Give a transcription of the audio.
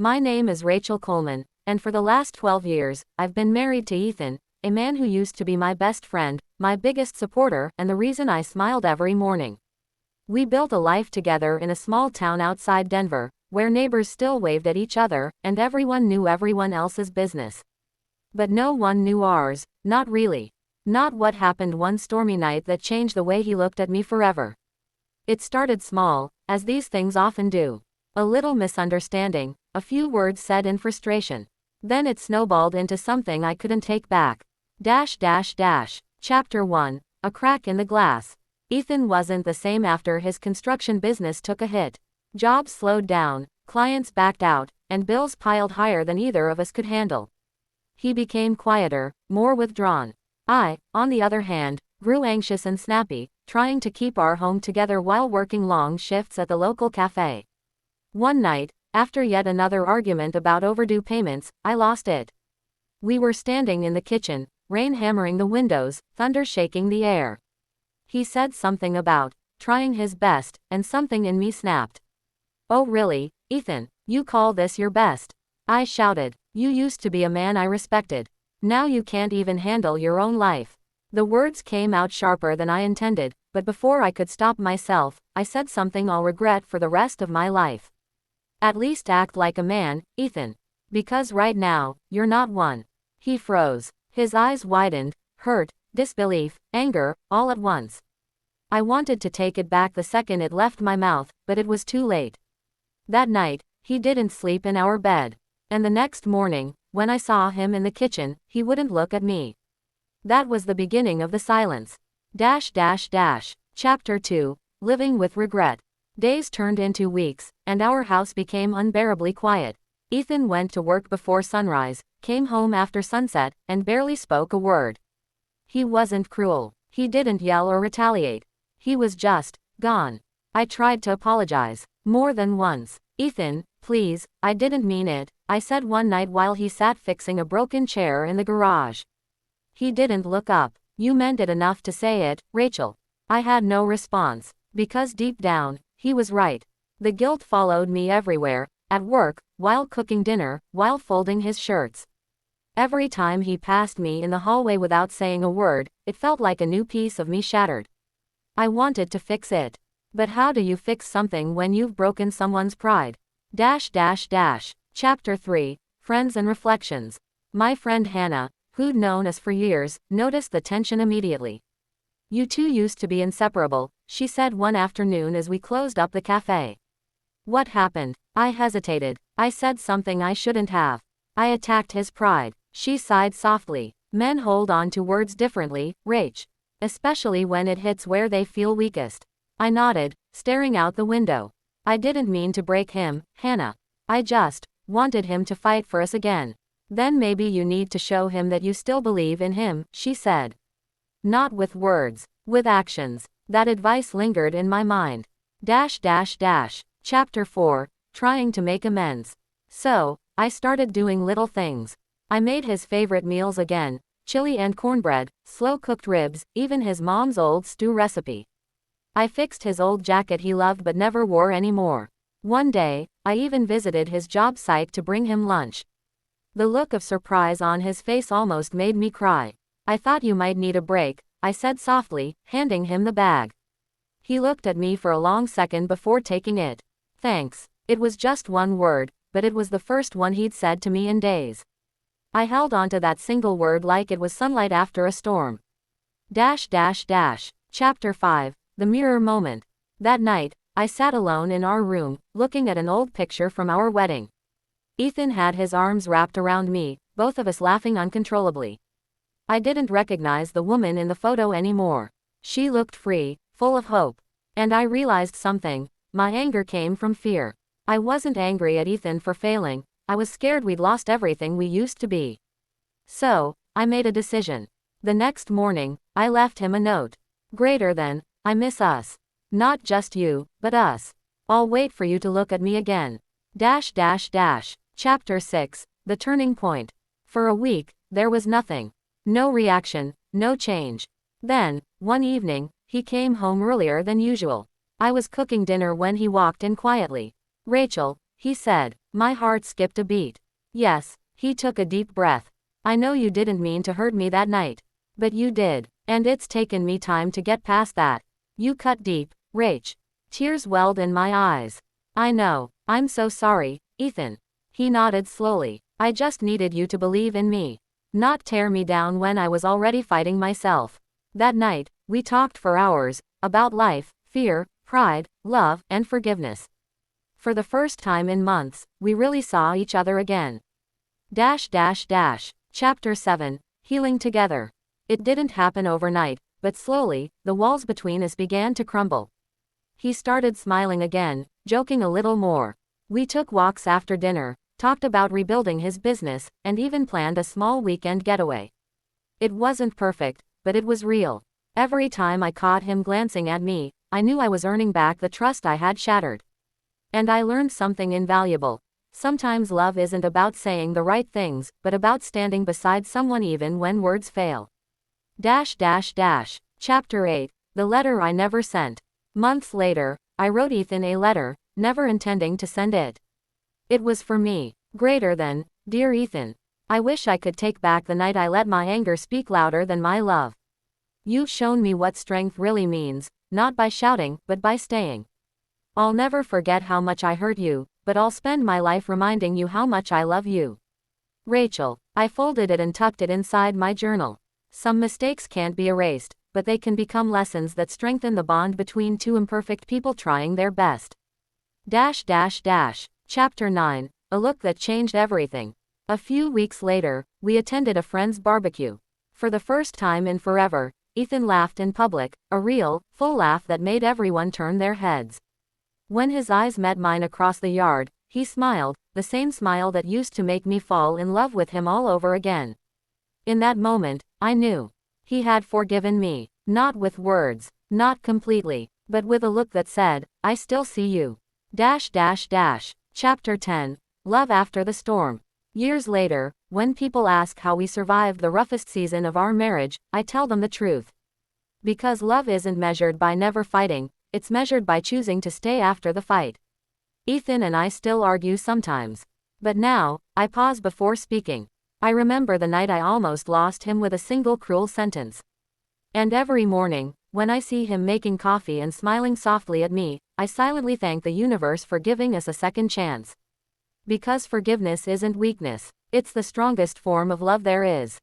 My name is Rachel Coleman, and for the last 12 years, I've been married to Ethan, a man who used to be my best friend, my biggest supporter, and the reason I smiled every morning. We built a life together in a small town outside Denver, where neighbors still waved at each other, and everyone knew everyone else's business. But no one knew ours, not really. Not what happened one stormy night that changed the way he looked at me forever. It started small, as these things often do. A little misunderstanding, a few words said in frustration. Then it snowballed into something I couldn't take back. Chapter 1. A crack in the glass. Ethan wasn't the same after his construction business took a hit. Jobs slowed down, clients backed out, and bills piled higher than either of us could handle. He became quieter, more withdrawn. I, on the other hand, grew anxious and snappy, trying to keep our home together while working long shifts at the local cafe. One night, after yet another argument about overdue payments, I lost it. We were standing in the kitchen, rain hammering the windows, thunder shaking the air. He said something about trying his best, and something in me snapped. "Oh really, Ethan, you call this your best?" I shouted. "You used to be a man I respected. Now you can't even handle your own life." The words came out sharper than I intended, but before I could stop myself, I said something I'll regret for the rest of my life. "At least act like a man, Ethan. Because right now, you're not one." He froze. His eyes widened, hurt, disbelief, anger, all at once. I wanted to take it back the second it left my mouth, but it was too late. That night, he didn't sleep in our bed. And the next morning, when I saw him in the kitchen, he wouldn't look at me. That was the beginning of the silence. Chapter 2. Living with regret. Days turned into weeks, and our house became unbearably quiet. Ethan went to work before sunrise, came home after sunset, and barely spoke a word. He wasn't cruel. He didn't yell or retaliate. He was just gone. I tried to apologize, more than once. "Ethan, please, I didn't mean it," I said one night while he sat fixing a broken chair in the garage. He didn't look up. "You meant it enough to say it, Rachel." I had no response, because deep down, he was right. The guilt followed me everywhere, at work, while cooking dinner, while folding his shirts. Every time he passed me in the hallway without saying a word, it felt like a new piece of me shattered. I wanted to fix it. But how do you fix something when you've broken someone's pride? Chapter 3. Friends and Reflections. My friend Hannah, who'd known us for years, noticed the tension immediately. "You two used to be inseparable," she said one afternoon as we closed up the cafe. "What happened?" I hesitated. I said something I shouldn't have. I attacked his pride. She sighed softly. "Men hold on to words differently, Rach. Especially when it hits where they feel weakest." I nodded, staring out the window. "I didn't mean to break him, Hannah. I just wanted him to fight for us again." "Then maybe you need to show him that you still believe in him," she said. "Not with words, with actions." That advice lingered in my mind. Chapter 4. Trying to make amends. So, I started doing little things. I made his favorite meals again, chili and cornbread, slow-cooked ribs, even his mom's old stew recipe. I fixed his old jacket he loved but never wore anymore. One day, I even visited his job site to bring him lunch. The look of surprise on his face almost made me cry. "I thought you might need a break," I said softly, handing him the bag. He looked at me for a long second before taking it. "Thanks." It was just one word, but it was the first one he'd said to me in days. I held onto that single word like it was sunlight after a storm. Chapter 5. The Mirror Moment. That night, I sat alone in our room, looking at an old picture from our wedding. Ethan had his arms wrapped around me, both of us laughing uncontrollably. I didn't recognize the woman in the photo anymore. She looked free, full of hope. And I realized something. My anger came from fear. I wasn't angry at Ethan for failing. I was scared we'd lost everything we used to be. So, I made a decision. The next morning, I left him a note. Greater than, "I miss us. Not just you, but us. I'll wait for you to look at me again." Chapter 6. The Turning Point. For a week, there was nothing. No reaction, no change. Then, one evening, he came home earlier than usual. I was cooking dinner when he walked in quietly. "Rachel," he said, My heart skipped a beat. Yes, he took a deep breath. I know you didn't mean to hurt me that night. But you did. And it's taken me time to get past that. You cut deep, Rach. Tears welled in my eyes. I know. I'm so sorry, Ethan. He nodded slowly. I just needed you to believe in me. Not tear me down when I was already fighting myself. That night, we talked for hours, about life, fear, pride, love, and forgiveness. For the first time in months, we really saw each other again. Chapter 7, Healing Together. It didn't happen overnight, but slowly, the walls between us began to crumble. He started smiling again, joking a little more. We took walks after dinner, talked about rebuilding his business, and even planned a small weekend getaway. It wasn't perfect, but it was real. Every time I caught him glancing at me, I knew I was earning back the trust I had shattered. And I learned something invaluable. Sometimes love isn't about saying the right things, but about standing beside someone even when words fail. Chapter 8, The Letter I Never Sent. Months later, I wrote Ethan a letter, never intending to send it. It was for me. Greater than, Dear Ethan. I wish I could take back the night I let my anger speak louder than my love. You've shown me what strength really means, not by shouting, but by staying. I'll never forget how much I hurt you, but I'll spend my life reminding you how much I love you. Rachel. I folded it and tucked it inside my journal. Some mistakes can't be erased, but they can become lessons that strengthen the bond between two imperfect people trying their best. Chapter 9, A Look That Changed Everything. A few weeks later, we attended a friend's barbecue. For the first time in forever, Ethan laughed in public, a real, full laugh that made everyone turn their heads. When his eyes met mine across the yard, he smiled, the same smile that used to make me fall in love with him all over again. In that moment, I knew. He had forgiven me, not with words, not completely, but with a look that said, I still see you. Chapter 10, Love After the Storm. Years later, when people ask how we survived the roughest season of our marriage, I tell them the truth. Because love isn't measured by never fighting, it's measured by choosing to stay after the fight. Ethan and I still argue sometimes. But now, I pause before speaking. I remember the night I almost lost him with a single cruel sentence. And every morning, when I see him making coffee and smiling softly at me, I silently thank the universe for giving us a second chance. Because forgiveness isn't weakness, it's the strongest form of love there is.